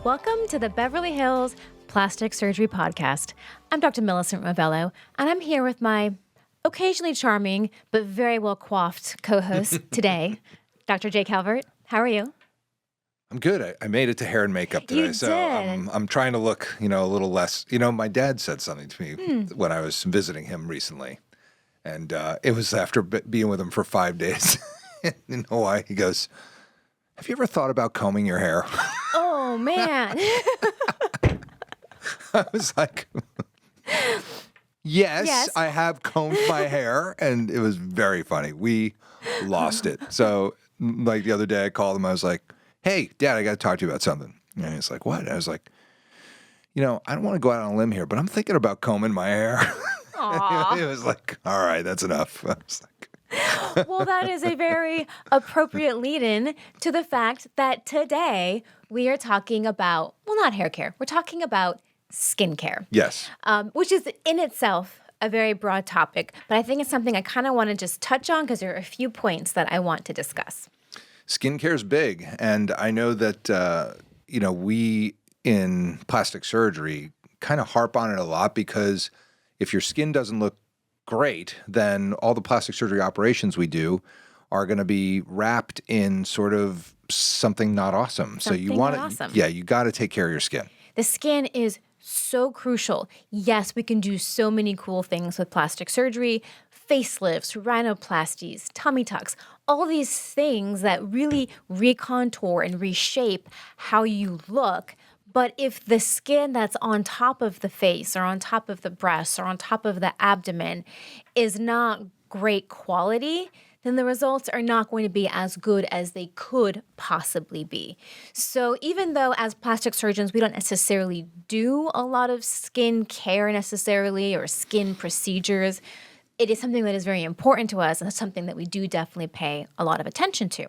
Welcome to the Beverly Hills Plastic Surgery Podcast. I'm Dr. Millicent Rovelo, and I'm here with my occasionally charming but very well coiffed co-host today, Dr. J. Calvert. How are you? I'm good. I made it to hair and makeup today, You did. I'm trying to look, a little less. My dad said something to me when I was visiting him recently, and it was after being with him for 5 days in Hawaii. He goes, "Have you ever thought about combing your hair?" Oh, man. I was like, yes, I have combed my hair, and it was very funny. We lost it. So, like the other day, I called him. I was like, "Hey, Dad, I got to talk to you about something." And he's like, "What?" And I was like, I don't want to go out on a limb here, but I'm thinking about combing my hair. Aw. It was like, all right, that's enough. I was like, Well, that is a very appropriate lead-in to the fact that today we are talking about, well, not hair care. We're talking about skincare. yes. Which is in itself a very broad topic, but I think it's something I kind of want to just touch on because there are a few points that I want to discuss. Skincare is big, and I know that we in plastic surgery kind of harp on it a lot because if your skin doesn't look great, then all the plastic surgery operations we do are going to be wrapped in sort of something not awesome. So you want to, awesome. you got to take care of your skin. The skin is so crucial. Yes, we can do so many cool things with plastic surgery, facelifts, rhinoplasties, tummy tucks, all these things that really recontour and reshape how you look. But if the skin that's on top of the face or on top of the breasts or on top of the abdomen is not great quality, then the results are not going to be as good as they could possibly be. So even though as plastic surgeons, we don't necessarily do a lot of skin care necessarily or skin procedures, it is something that is very important to us and it's something that we do definitely pay a lot of attention to.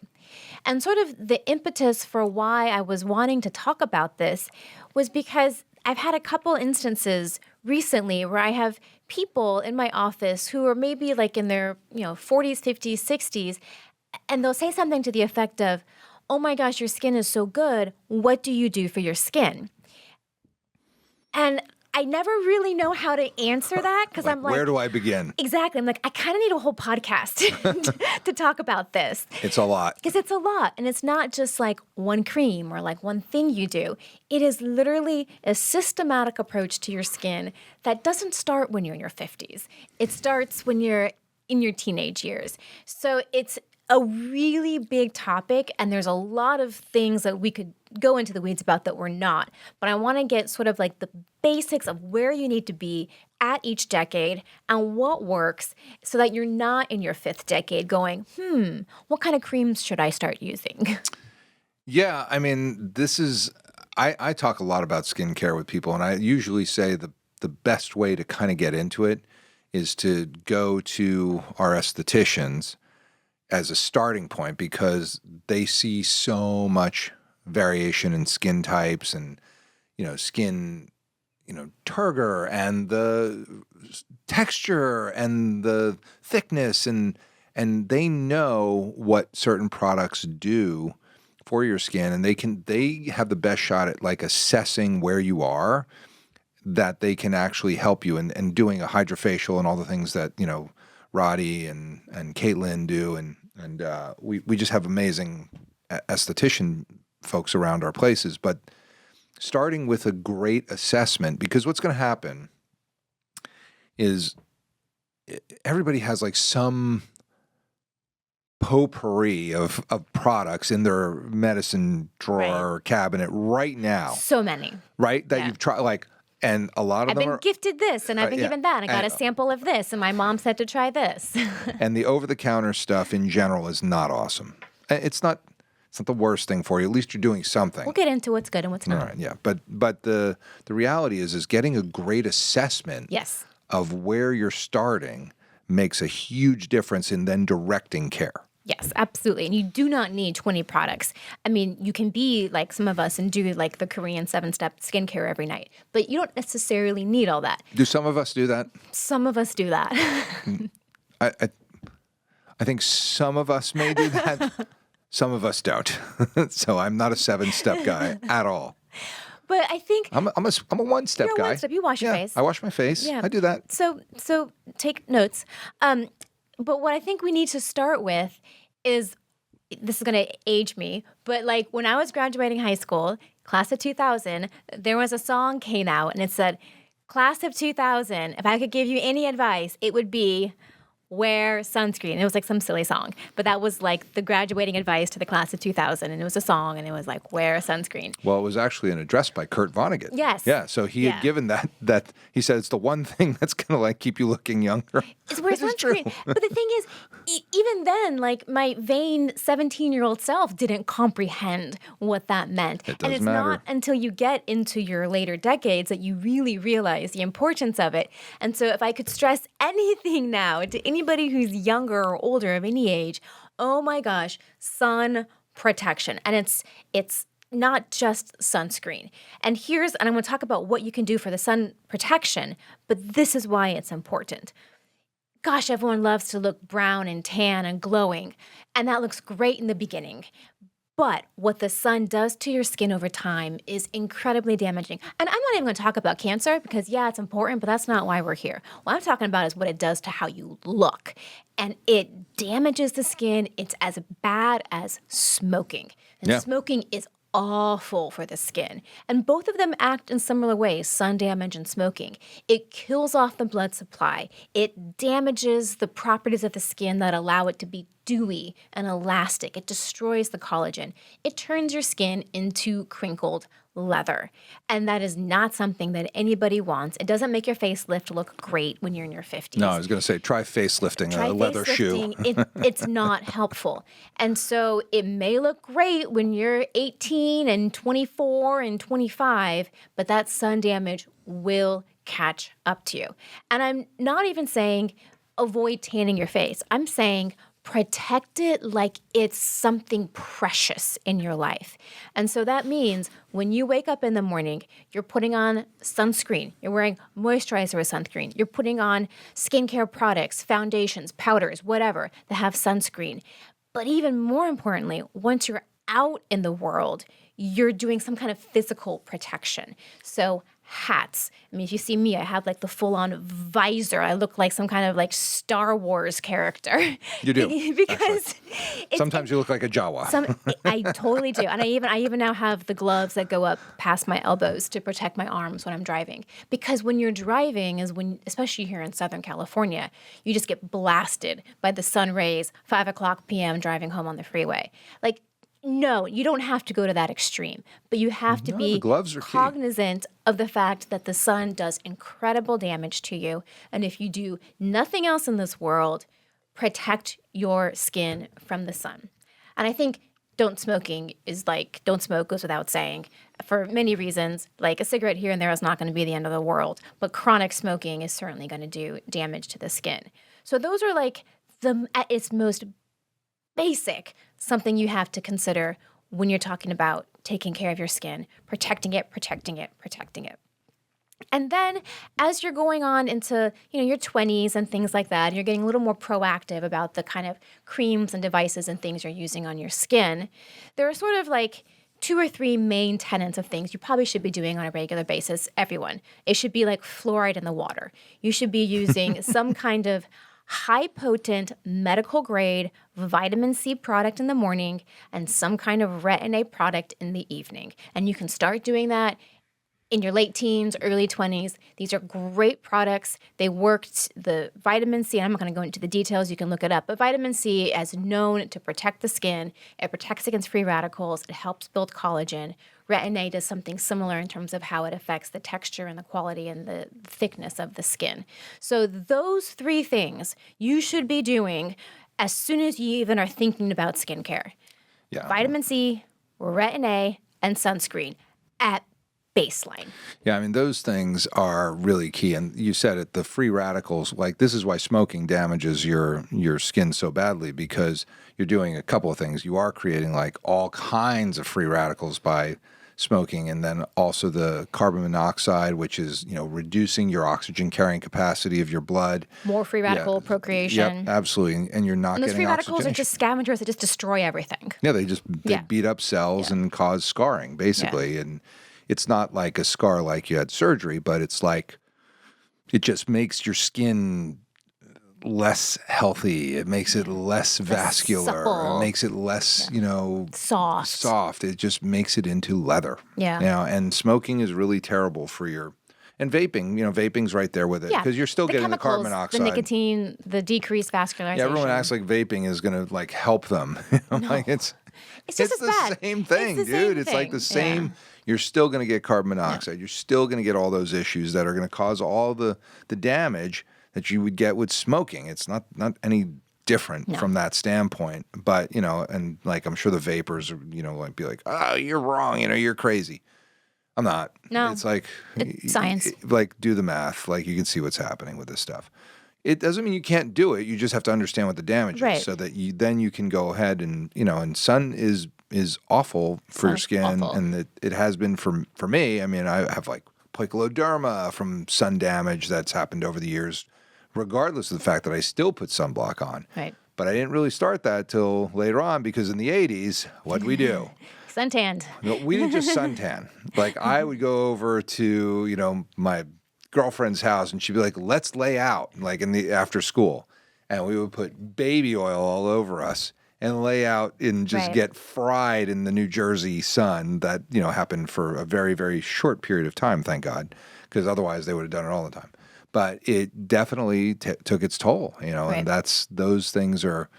And sort of the impetus for why I was wanting to talk about this was because I've had a couple instances recently where I have people in my office who are maybe like in their 40s, 50s, 60s, and they'll say something to the effect of, "Oh my gosh, your skin is so good. What do you do for your skin?" And I never really know how to answer that because I'm like, where do I begin? Exactly. I'm like, I kind of need a whole podcast to talk about this. It's a lot. Because it's a lot. And it's not just like one cream or like one thing you do. It is literally a systematic approach to your skin that doesn't start when you're in your 50s. It starts when you're in your teenage years. So it's a really big topic, and there's a lot of things that we could go into the weeds about that we're not. But I want to get sort of like the basics of where you need to be at each decade and what works so that you're not in your fifth decade going, what kind of creams should I start using? Yeah, I mean, I talk a lot about skincare with people, and I usually say the best way to kind of get into it is to go to our estheticians as a starting point because they see so much variation in skin types and, skin, turgor and the texture and the thickness and they know what certain products do for your skin and they have the best shot at like assessing where you are that they can actually help you and doing a hydrofacial and all the things that, Roddy and Caitlin do, and we just have amazing esthetician folks around our places. But starting with a great assessment, because what's going to happen is everybody has like some potpourri of products in their medicine drawer or cabinet right now. So many. Right? That you've tried, and a lot of I've them been gifted this, and I've been given that. I got a sample of this, and my mom said to try this. And the over-the-counter stuff in general is not awesome. It's not the worst thing for you. At least you're doing something. We'll get into what's good and what's not. All right, yeah. But the reality is getting a great assessment of where you're starting makes a huge difference in then directing care. Yes, absolutely. And you do not need 20 products. I mean, you can be like some of us and do like the Korean 7-step skincare every night, but you don't necessarily need all that. Do some of us do that? Some of us do that. I think some of us may do that. Some of us don't. So I'm not a 7-step guy at all. But I think I'm a one-step you're a guy. one-step. You wash your face. I wash my face. Yeah. I do that. So take notes. But what I think we need to start with is, this is going to age me, but like when I was graduating high school, class of 2000, there was a song came out and it said, class of 2000, if I could give you any advice, it would be wear sunscreen. It was like some silly song, but that was like the graduating advice to the class of 2000. And it was a song and it was like, wear sunscreen. Well, it was actually an address by Kurt Vonnegut. Yes. Yeah. So he had given that he said it's the one thing that's going to like keep you looking younger. It's wear sunscreen. But the thing is, even then, like my vain 17-year-old self didn't comprehend what that meant. It doesn't and it's matter. not until you get into your later decades that you really realize the importance of it. And so if I could stress anything now to anybody who's younger or older of any age, oh my gosh, sun protection. And it's not just sunscreen. And I'm going to talk about what you can do for the sun protection, but this is why it's important. Gosh, everyone loves to look brown and tan and glowing, and that looks great in the beginning. But what the sun does to your skin over time is incredibly damaging. And I'm not even going to talk about cancer because, yeah, it's important, but that's not why we're here. What I'm talking about is what it does to how you look. And it damages the skin. It's as bad as smoking. And smoking is awful for the skin. And both of them act in similar ways, sun damage and smoking. It kills off the blood supply. It damages the properties of the skin that allow it to be dewy and elastic. It destroys the collagen. It turns your skin into crinkled leather. And that is not something that anybody wants. It doesn't make your facelift look great when you're in your 50s. No, I was going to say, try facelifting a leather shoe. It's not helpful. And so it may look great when you're 18 and 24 and 25, but that sun damage will catch up to you. And I'm not even saying avoid tanning your face. I'm saying protect it like it's something precious in your life. And so that means when you wake up in the morning, you're putting on sunscreen, you're wearing moisturizer with sunscreen, you're putting on skincare products, foundations, powders, whatever that have sunscreen. But even more importantly, once you're out in the world, you're doing some kind of physical protection. So hats. I mean, if you see me, I have like the full-on visor. I look like some kind of like Star Wars character. You do. Because sometimes you look like a Jawa. I totally do. And I even now have the gloves that go up past my elbows to protect my arms when I'm driving. Because when you're driving especially here in Southern California, you just get blasted by the sun rays, 5:00 p.m. driving home on the freeway. Like, no, you don't have to go to that extreme, but you have to be cognizant of the fact that the sun does incredible damage to you. And if you do nothing else in this world, protect your skin from the sun. And I think don't smoke goes without saying for many reasons. Like a cigarette here and there is not going to be the end of the world, but chronic smoking is certainly going to do damage to the skin. So those are like at its most basic, something you have to consider when you're talking about taking care of your skin, protecting it. And then as you're going on into, your 20s and things like that, and you're getting a little more proactive about the kind of creams and devices and things you're using on your skin, there are sort of like 2 or 3 main tenets of things you probably should be doing on a regular basis, everyone. It should be like fluoride in the water. You should be using some kind of high-potent, medical-grade vitamin C product in the morning and some kind of Retin-A product in the evening. And you can start doing that in your late teens, early 20s. These are great products. They worked the vitamin C, and I'm not going to go into the details. You can look it up. But vitamin C is known to protect the skin. It protects against free radicals. It helps build collagen. Retin-A does something similar in terms of how it affects the texture and the quality and the thickness of the skin. So those 3 things you should be doing as soon as you even are thinking about skincare. Yeah. Vitamin C, Retin-A, and sunscreen at baseline. Yeah, I mean, those things are really key. And you said it, the free radicals, like this is why smoking damages your skin so badly, because you're doing a couple of things. You are creating like all kinds of free radicals by smoking, and then also the carbon monoxide, which is, reducing your oxygen carrying capacity of your blood. More free radical procreation. Yep, absolutely. And you're not and those getting free radicals are just scavengers that just destroy everything. Yeah, they beat up cells and cause scarring, basically. Yeah. And it's not like a scar like you had surgery, but it's like it just makes your skin less healthy. It makes it less vascular. supple. It makes it less, Soft. It just makes it into leather. Yeah. And smoking is really terrible for and vaping, vaping's right there with it Yeah. because you're still getting the carbon chemicals, monoxide. the nicotine, the decreased vascularization. Yeah, everyone acts like vaping is going to like help them. Like it's just as the bad. same thing, It's the dude. same It's like thing. the same. You're still going to get carbon monoxide. You're still going to get all those issues that are going to cause all the damage that you would get with smoking. It's not any different from that standpoint. But, and like I'm sure the vapors, like be like, oh, you're wrong. You're crazy. I'm not. No. It's like It's science. Like do the math. Like you can see what's happening with this stuff. It doesn't mean you can't do it. You just have to understand what the damage is, so that you can go ahead and and sun is awful for your skin, and it has been for me. I mean, I have like poikiloderma from sun damage that's happened over the years, regardless of the fact that I still put sunblock on. Right. But I didn't really start that till later on because in the 80s, what did we do? Suntanned. No, we didn't just suntan. Like I would go over to, my girlfriend's house and she'd be like, let's lay out like after school. And we would put baby oil all over us and lay out and just get fried in the New Jersey sun that, happened for a very, very short period of time, thank God, because otherwise they would have done it all the time. But it definitely took its toll, and those things are,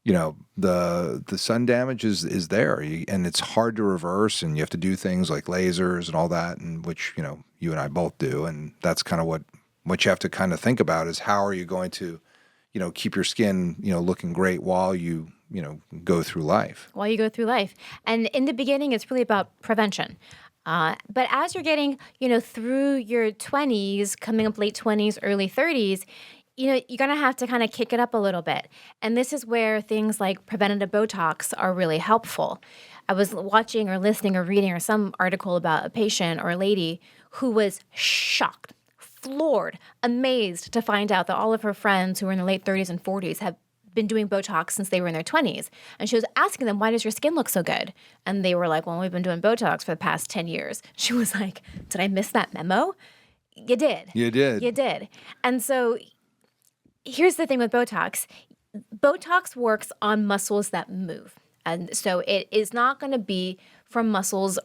the sun damage is there, and it's hard to reverse, and you have to do things like lasers and all that, and which you and I both do, and that's kind of what you have to kind of think about is how are you going to, keep your skin looking great while you go through life. While you go through life, and in the beginning, it's really about prevention. But as you're getting through your 20s, coming up late 20s, early 30s. You're going to have to kind of kick it up a little bit. And this is where things like preventative botox are really helpful. I was watching or listening or reading or some article about a patient or a lady who was shocked, floored, amazed to find out that all of her friends who were in their late 30s and 40s have been doing Botox since they were in their 20s. And she was asking them, why does your skin look so good? And they were like, well, we've been doing Botox for the past 10 years. She was like, did I miss that memo? You did. You did. You did. And so here's the thing with Botox. Botox works on muscles that move. And so it is not going to be for muscles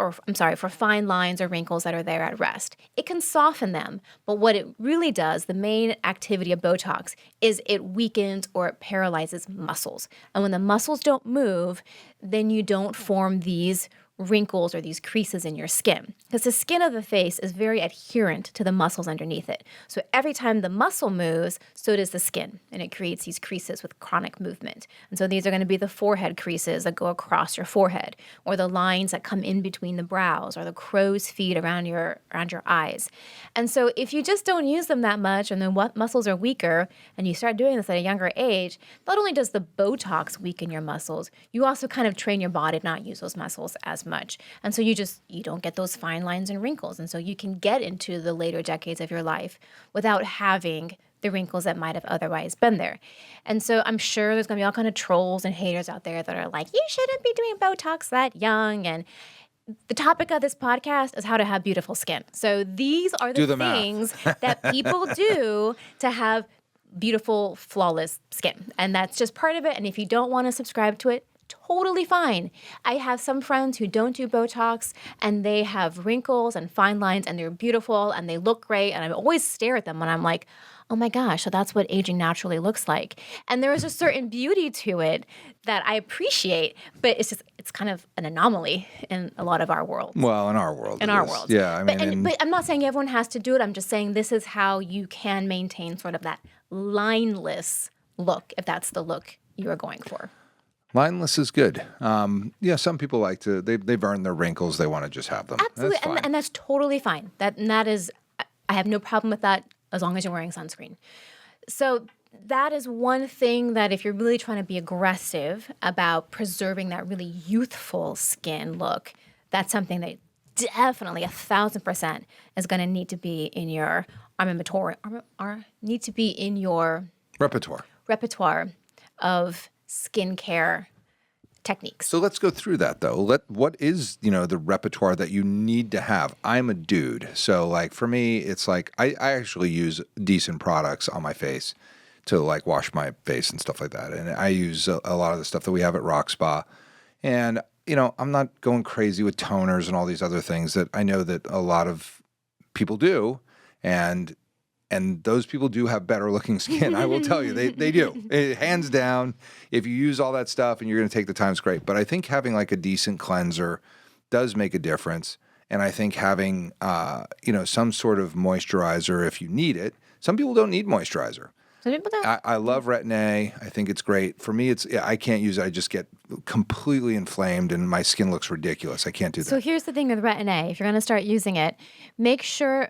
for fine lines or wrinkles that are there at rest. It can soften them. But what it really does, the main activity of Botox, is it weakens or it paralyzes muscles. And when the muscles don't move, then you don't form these wrinkles or these creases in your skin, because the skin of the face is very adherent to the muscles underneath it. So every time the muscle moves, so does the skin, and it creates these creases with chronic movement. And so these are going to be the forehead creases that go across your forehead, or the lines that come in between the brows, or the crow's feet around your eyes. And so if you just don't use them that much, and then what muscles are weaker, and you start doing this at a younger age, not only does the Botox weaken your muscles, you also kind of train your body to not use those muscles as much. And so you don't get those fine lines and wrinkles. And so you can get into the later decades of your life without having the wrinkles that might have otherwise been there. And so I'm sure there's going to be all kind of trolls and haters out there that are like, you shouldn't be doing Botox that young. And the topic of this podcast is how to have beautiful skin. So these are the things that people do to have beautiful, flawless skin. And that's just part of it. And if you don't want to subscribe to it, totally fine. I have some friends who don't do Botox and they have wrinkles and fine lines and they're beautiful and they look great. And I always stare at them and I'm like, oh my gosh, so that's what aging naturally looks like. And there is a certain beauty to it that I appreciate, but it's kind of an anomaly in a lot of our world. Well, in our world. Yeah. I mean, but I'm not saying everyone has to do it. I'm just saying this is how you can maintain sort of that lineless look, if that's the look you are going for. Lineless is good. Some people like to, they've earned their wrinkles. They want to just have them. Absolutely. That's fine. And that's totally fine. That is, I have no problem with that as long as you're wearing sunscreen. So that is one thing that if you're really trying to be aggressive about preserving that really youthful skin look, that's something that definitely 1,000% is going to need to be in your repertoire of skincare techniques. So let's go through that though. What is, the repertoire that you need to have? I'm a dude. So like for me, it's like I actually use decent products on my face to like wash my face and stuff like that. And I use a lot of the stuff that we have at Rock Spa. And, I'm not going crazy with toners and all these other things that I know that a lot of people do. And those people do have better looking skin. I will tell you, they do. Hands down, if you use all that stuff and you're going to take the time, it's great. But I think having like a decent cleanser does make a difference. And I think having, some sort of moisturizer if you need it. Some people don't need moisturizer. Some people don't. I love Retin-A. I think it's great. For me, I can't use it. I just get completely inflamed and my skin looks ridiculous. I can't do that. So here's the thing with Retin-A. If you're going to start using it, make sure.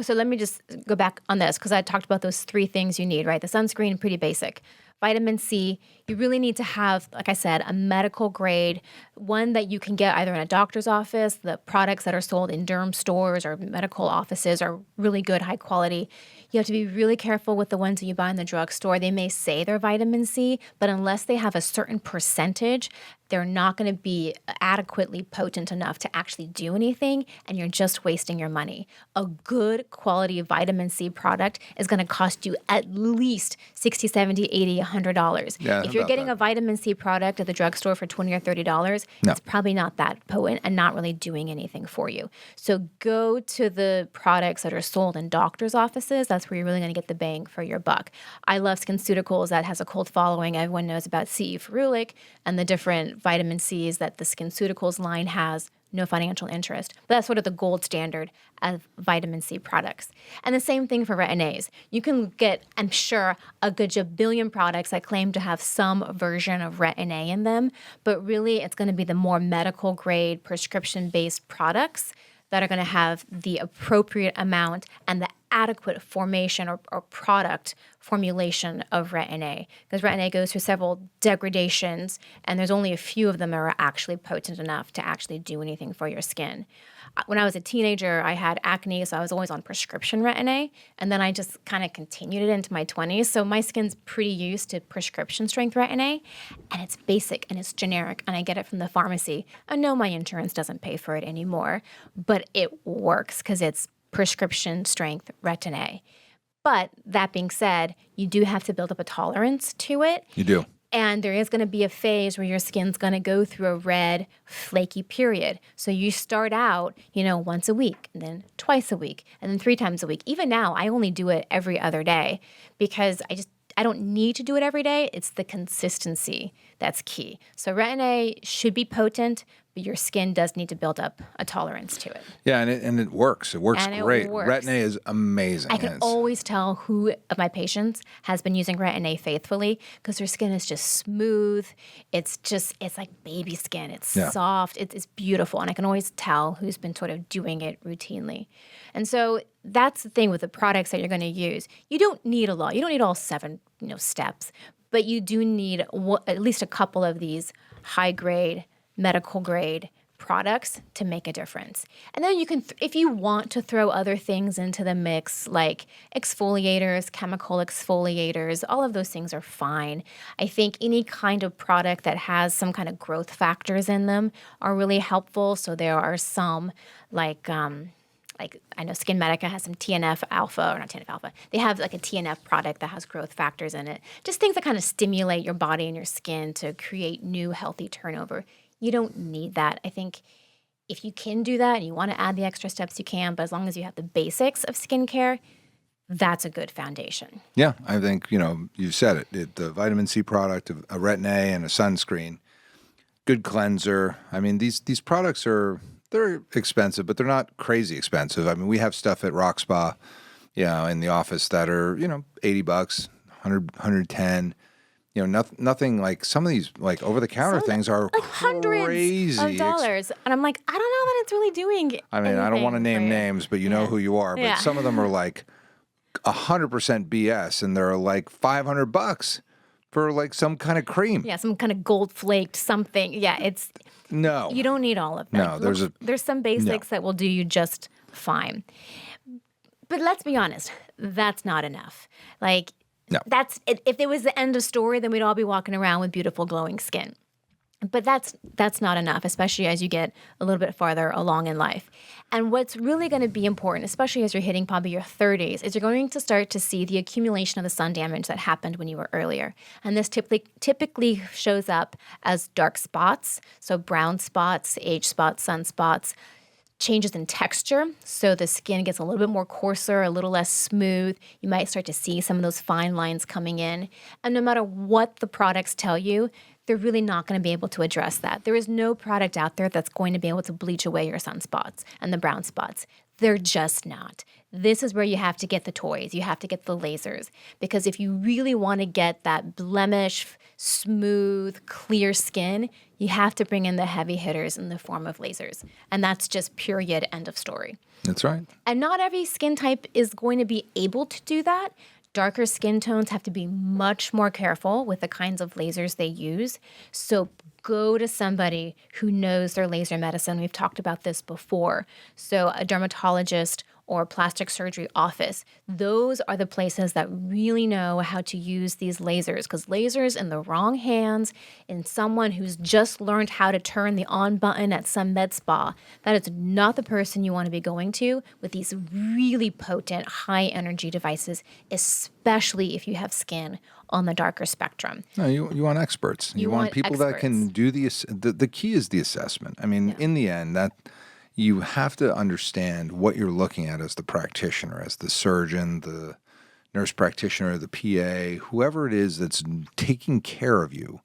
So let me just go back on this because I talked about those 3 things you need, right? The sunscreen, pretty basic. Vitamin C, you really need to have, like I said, a medical grade, one that you can get either in a doctor's office. The products that are sold in derm stores or medical offices are really good, high quality. You have to be really careful with the ones that you buy in the drugstore. They may say they're vitamin C, but unless they have a certain percentage, they're not going to be adequately potent enough to actually do anything, and you're just wasting your money. A good quality vitamin C product is going to cost you at least $60, $70, $80, $100. Yeah, if you're getting a vitamin C product at the drugstore for $20 or $30, it's probably not that potent and not really doing anything for you. So go to the products that are sold in doctor's offices. That's where you're really going to get the bang for your buck. I love SkinCeuticals. That has a cult following. Everyone knows about CE ferulic and the different vitamin C's that the SkinCeuticals line has. No financial interest. But that's sort of the gold standard of vitamin C products. And the same thing for Retin-A's. You can get, I'm sure, a gajillion products that claim to have some version of Retin-A in them, but really it's going to be the more medical grade, prescription-based products that are going to have the appropriate amount and the adequate formation or product formulation of Retin-A. Because Retin-A goes through several degradations, and there's only a few of them that are actually potent enough to actually do anything for your skin. When I was a teenager, I had acne, so I was always on prescription Retin-A, and then I just kind of continued it into my 20s. So my skin's pretty used to prescription strength Retin-A, and it's basic and it's generic, and I get it from the pharmacy. I know my insurance doesn't pay for it anymore, but it works because it's prescription strength Retin-A. But that being said, you do have to build up a tolerance to it. You do. And there is going to be a phase where your skin's going to go through a red, flaky period. So you start out, once a week, and then twice a week, and then 3 times a week. Even now, I only do it every other day because I don't need to do it every day. It's the consistency that's key. So Retin-A should be potent, but your skin does need to build up a tolerance to it. Yeah, and it works. It works great. Retin-A is amazing. I can always tell who of my patients has been using Retin-A faithfully because their skin is just smooth. It's like baby skin. It's soft. It's beautiful. And I can always tell who's been sort of doing it routinely. And so that's the thing with the products that you're going to use. You don't need a lot. You don't need all 7 steps, but you do need at least a couple of these high-grade, medical-grade products to make a difference. And then you can, if you want to throw other things into the mix, like exfoliators, chemical exfoliators, all of those things are fine. I think any kind of product that has some kind of growth factors in them are really helpful. So there are some like I know Skin Medica has some TNF alpha, or not TNF alpha. They have like a TNF product that has growth factors in it. Just things that kind of stimulate your body and your skin to create new healthy turnover. You don't need that. I think if you can do that and you want to add the extra steps, you can. But as long as you have the basics of skincare, that's a good foundation. Yeah, I think, you said it. The vitamin C product, a Retin-A and a sunscreen, good cleanser. I mean, these products they're expensive, but they're not crazy expensive. I mean, we have stuff at Rock Spa, in the office that are, $80, 100, 110. Nothing like some of these like over-the-counter things are like crazy. Hundreds of dollars. And I'm like, I don't know that it's really doing I mean, I don't want to name names, but you know who you are. But Yeah. some of them are like 100% BS, and they're like $500 for like some kind of cream. Yeah, some kind of gold flaked something. Yeah, No. you don't need all of that. No, there's some basics that will do you just fine. But let's be honest, that's not enough. Like, No. if it was the end of story, then we'd all be walking around with beautiful glowing skin. But that's not enough, especially as you get a little bit farther along in life. And what's really going to be important, especially as you're hitting probably your 30s, is you're going to start to see the accumulation of the sun damage that happened when you were earlier. And this typically shows up as dark spots, so brown spots, age spots, sunspots, changes in texture. So the skin gets a little bit more coarser, a little less smooth. You might start to see some of those fine lines coming in. And no matter what the products tell you, they're really not going to be able to address that. There is no product out there that's going to be able to bleach away your sunspots and the brown spots. They're just not. This is where you have to get the toys. You have to get the lasers. Because if you really want to get that blemish, smooth, clear skin, you have to bring in the heavy hitters in the form of lasers. And that's just period, end of story. That's right. And not every skin type is going to be able to do that. Darker skin tones have to be much more careful with the kinds of lasers they use. So go to somebody who knows their laser medicine. We've talked about this before. So a dermatologist or plastic surgery office, those are the places that really know how to use these lasers, because lasers in the wrong hands, in someone who's just learned how to turn the on button at some med spa, that is not the person you want to be going to with these really potent high energy devices, especially if you have skin on the darker spectrum. No, you want experts. You want people that can do the key is the assessment. I mean, in the end, that you have to understand what you're looking at as the practitioner, as the surgeon, the nurse practitioner, the PA, whoever it is that's taking care of you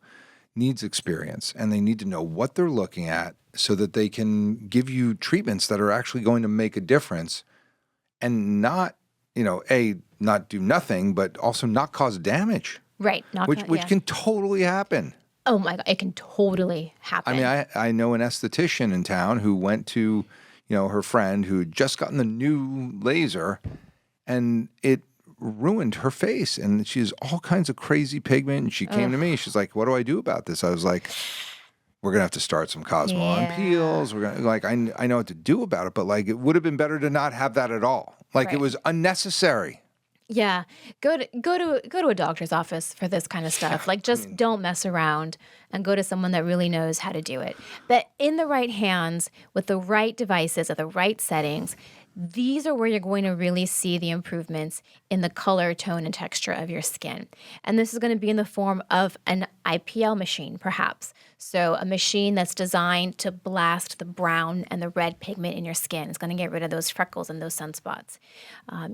needs experience, and they need to know what they're looking at so that they can give you treatments that are actually going to make a difference and not, not do nothing, but also not cause damage. Right. Which can totally happen. Oh my God, it can totally happen. I mean, I know an esthetician in town who went to, her friend who had just gotten the new laser, and it ruined her face, and she has all kinds of crazy pigment. And she came to me. She's like, "What do I do about this?" I was like, "We're gonna have to start some Cosmo on peels. We're gonna I know what to do about it, but it would have been better to not have that at all. It was unnecessary." Yeah, go to a doctor's office for this kind of stuff. Don't mess around and go to someone that really knows how to do it. But in the right hands, with the right devices at the right settings, these are where you're going to really see the improvements in the color, tone, and texture of your skin. And this is going to be in the form of an IPL machine, perhaps. So a machine that's designed to blast the brown and the red pigment in your skin. It's going to get rid of those freckles and those sunspots.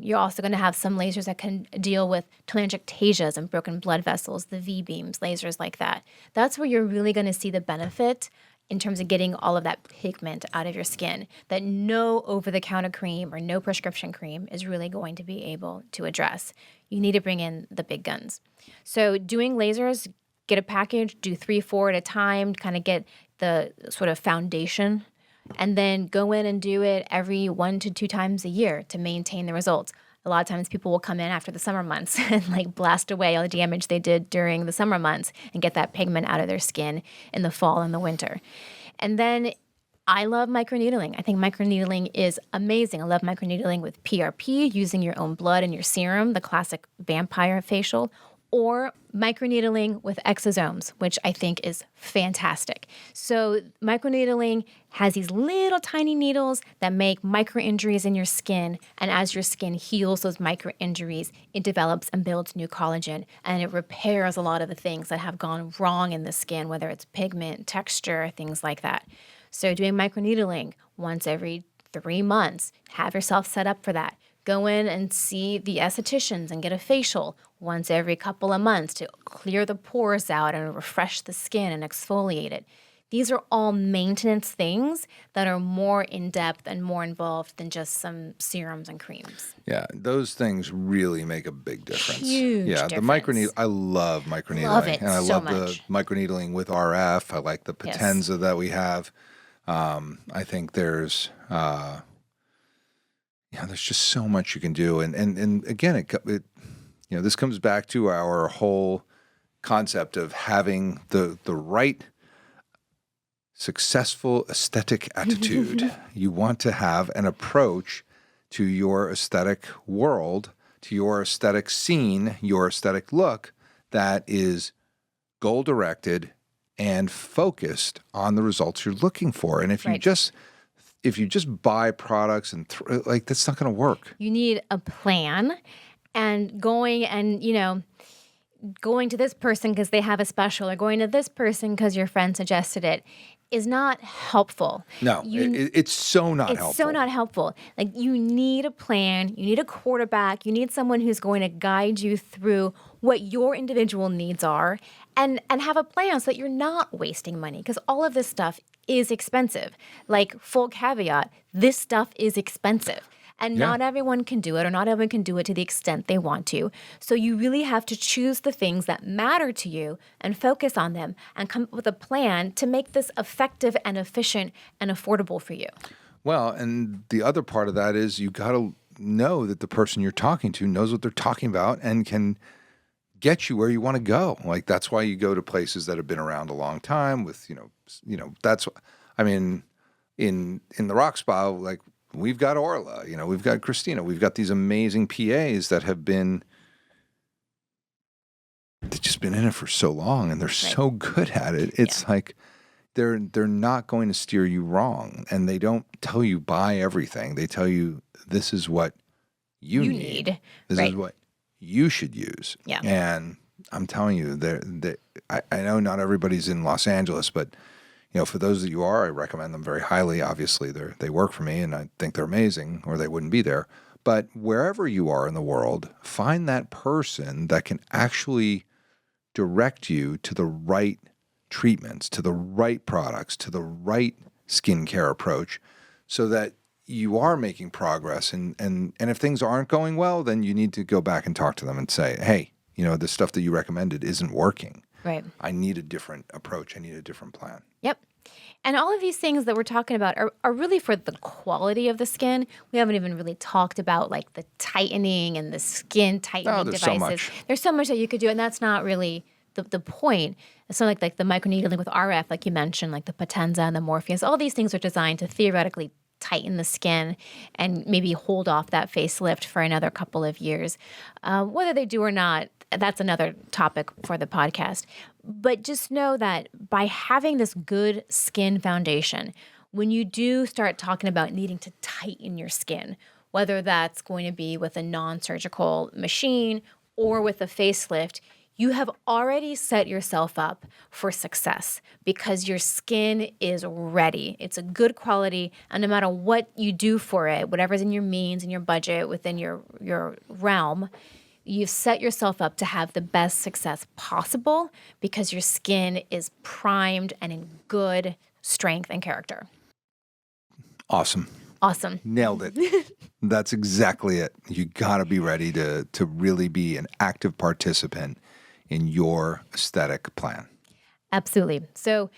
You're also going to have some lasers that can deal with telangiectasias and broken blood vessels, the V-beams, lasers like that. That's where you're really going to see the benefit in terms of getting all of that pigment out of your skin that no over-the-counter cream or no prescription cream is really going to be able to address. You need to bring in the big guns. So doing lasers, get a package, do 3-4 at a time, kind of get the sort of foundation, and then go in and do it every 1 to 2 times a year to maintain the results. A lot of times people will come in after the summer months and blast away all the damage they did during the summer months and get that pigment out of their skin in the fall and the winter. And then I love microneedling. I think microneedling is amazing. I love microneedling with PRP, using your own blood and your serum, the classic vampire facial, or microneedling with exosomes, which I think is fantastic. So microneedling has these little tiny needles that make micro-injuries in your skin, and as your skin heals those micro-injuries, it develops and builds new collagen, and it repairs a lot of the things that have gone wrong in the skin, whether it's pigment, texture, things like that. So doing microneedling once every 3 months, have yourself set up for that. Go in and see the estheticians and get a facial once every couple of months to clear the pores out and refresh the skin and exfoliate it. These are all maintenance things that are more in-depth and more involved than just some serums and creams. Yeah, those things really make a big difference. Huge difference. The microneedling, I love microneedling. Love it and I so love much. the microneedling with RF. I like the Potenza that we have. I think there's just so much you can do. And again, it this comes back to our whole concept of having the right successful aesthetic attitude. You want to have an approach to your aesthetic world, to your aesthetic scene, your aesthetic look that is goal-directed and focused on the results you're looking for. And if you just buy products and like, that's not going to work. You need a plan, and going to this person because they have a special, or going to this person because your friend suggested it, is not helpful. No, it's so not helpful. It's so not helpful. Like, you need a plan, you need a quarterback, you need someone who's going to guide you through what your individual needs are, and have a plan so that you're not wasting money, because all of this stuff is expensive. Like, full caveat, this stuff is expensive. And not everyone can do it, or not everyone can do it to the extent they want to. So you really have to choose the things that matter to you and focus on them, and come up with a plan to make this effective and efficient and affordable for you. Well, and the other part of that is you got to know that the person you're talking to knows what they're talking about and can get you where you want to go. Like, that's why you go to places that have been around a long time with, that's, I mean, in the rock spa, like, we've got Orla, we've got Christina, we've got these amazing PAs that have they've just been in it for so long, and they're so good at it. It's like they're not going to steer you wrong, and they don't tell you buy everything. They tell you this is what you need. This is what you should use. Yeah. And I'm telling you, I know not everybody's in Los Angeles, but for those that you are, I recommend them very highly. Obviously, they work for me, and I think they're amazing, or they wouldn't be there. But wherever you are in the world, find that person that can actually direct you to the right treatments, to the right products, to the right skincare approach, so that you are making progress. And if things aren't going well, then you need to go back and talk to them and say, hey, the stuff that you recommended isn't working. Right. I need a different approach. I need a different plan. Yep. And all of these things that we're talking about are really for the quality of the skin. We haven't even really talked about, like, the tightening and the skin tightening devices. So much. There's so much that you could do, and that's not really the point. So like the microneedling with RF, like you mentioned, like the Potenza and the Morpheus, all these things are designed to theoretically tighten the skin and maybe hold off that facelift for another couple of years. Whether they do or not, that's another topic for the podcast. But just know that by having this good skin foundation, when you do start talking about needing to tighten your skin, whether that's going to be with a non-surgical machine or with a facelift, you have already set yourself up for success because your skin is ready. It's a good quality, and no matter what you do for it, whatever's in your means and your budget within your realm, you've set yourself up to have the best success possible because your skin is primed and in good strength and character. Awesome. Nailed it. That's exactly it. You got to be ready to really be an active participant in your aesthetic plan. Absolutely. So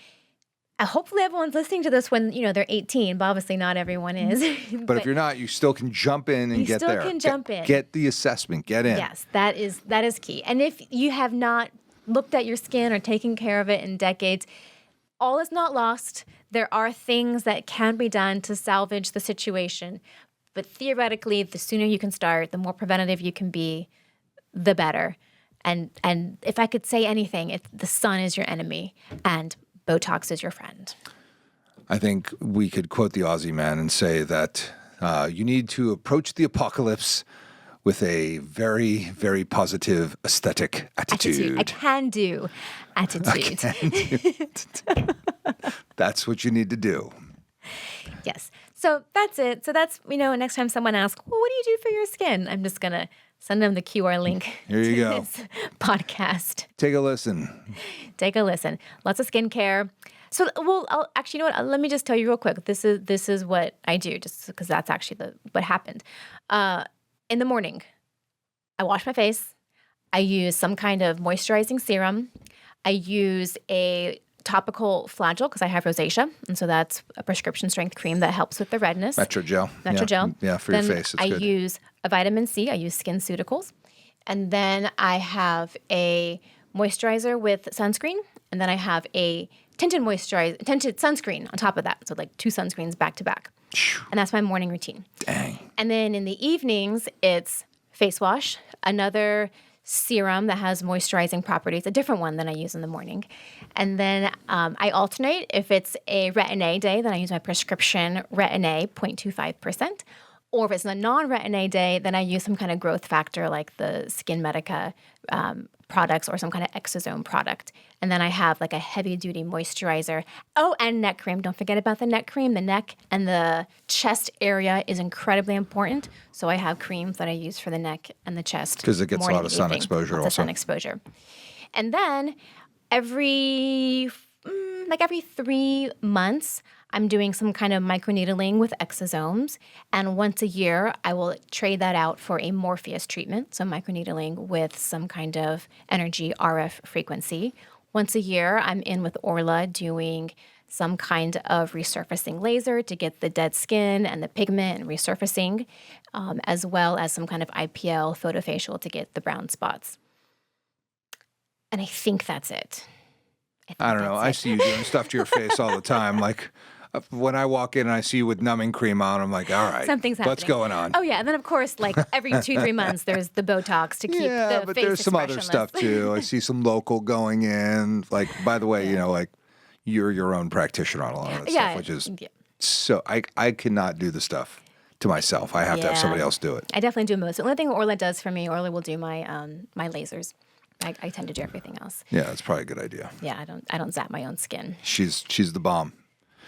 hopefully everyone's listening to this when, they're 18, but obviously not everyone is. But if you're not, you still can jump in and get there. You still can jump in. Get the assessment. Get in. Yes, that is key. And if you have not looked at your skin or taken care of it in decades, all is not lost. There are things that can be done to salvage the situation. But theoretically, the sooner you can start, the more preventative you can be, the better. And if I could say anything, the sun is your enemy and Botox is your friend. I think we could quote the Aussie man and say that you need to approach the apocalypse with a very, very positive aesthetic attitude. A can-do attitude. That's what you need to do. Yes. So that's it. So that's, next time someone asks, well, what do you do for your skin? I'm just going to send them the QR link Here you go. This podcast. Take a listen. Lots of skincare. So, actually, you know what? Let me just tell you real quick. This is what I do, just because that's actually what happened. In the morning, I wash my face. I use some kind of moisturizing serum. I use a topical flagell because I have rosacea, and so that's a prescription strength cream that helps with the redness. Metrogel. Yeah, for your face. It's I good. use a vitamin C. I use SkinCeuticals. And then I have a moisturizer with sunscreen, and then I have a tinted sunscreen on top of that. So like 2 sunscreens back to back. And that's my morning routine. Dang. And then in the evenings, it's face wash, another serum that has moisturizing properties, a different one than I use in the morning. And then I alternate. If it's a Retin-A day, then I use my prescription Retin-A 0.25%. Or if it's a non-Retin-A day, then I use some kind of growth factor like the Skin Medica products or some kind of exosome product. And then I have like a heavy-duty moisturizer. Oh, and neck cream. Don't forget about the neck cream. The neck and the chest area is incredibly important. So I have creams that I use for the neck and the chest. Because it gets a morning lot of and sun evening. exposure Lots of also. sun exposure. And then every 3 months, I'm doing some kind of microneedling with exosomes. And once a year, I will trade that out for a Morpheus treatment, so microneedling with some kind of energy RF frequency. Once a year, I'm in with Orla doing some kind of resurfacing laser to get the dead skin and the pigment and resurfacing, as well as some kind of IPL photofacial to get the brown spots. And I think that's it. I don't know. I see you doing stuff to your face all the time. Like when I walk in and I see you with numbing cream on, I'm like, all right, Something's happening. what's going on? Oh, yeah. And then, of course, like every 2-3 months, there's the Botox to keep Yeah, the but face there's some other expressionless. stuff too. I see some local going in. Like, by the way, you know, like you're your own practitioner on a lot of that stuff, which is so I cannot do the stuff to myself. I have to have somebody else do it. I definitely do most. The only thing Orla does for me, Orla will do my my lasers. I tend to do everything else. Yeah, that's probably a good idea. Yeah, I don't zap my own skin. She's the bomb.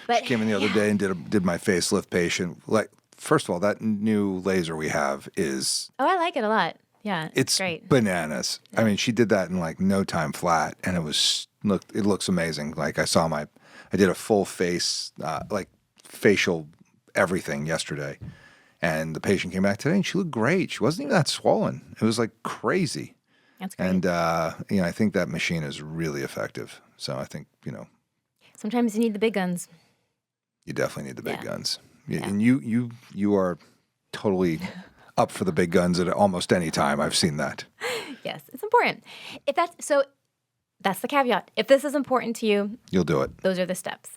But She came in the other day and did my facelift patient. Like, first of all, that new laser we have is I like it a lot. Yeah, it's great. bananas. I mean, she did that in like no time flat, and it looks amazing. Like I did a full face, like facial everything yesterday, and the patient came back today, and she looked great. She wasn't even that swollen. It was like crazy. That's great. And I think that machine is really effective. So I think Sometimes you need the big guns. you definitely need the big guns. Yeah. And you are totally up for the big guns at almost any time. I've seen that. Yes, it's important. That's the caveat. If this is important to you, You'll do it. those are the steps.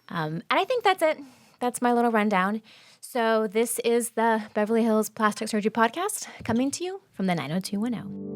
And I think that's it. That's my little rundown. So this is the Beverly Hills Plastic Surgery Podcast coming to you from the 90210.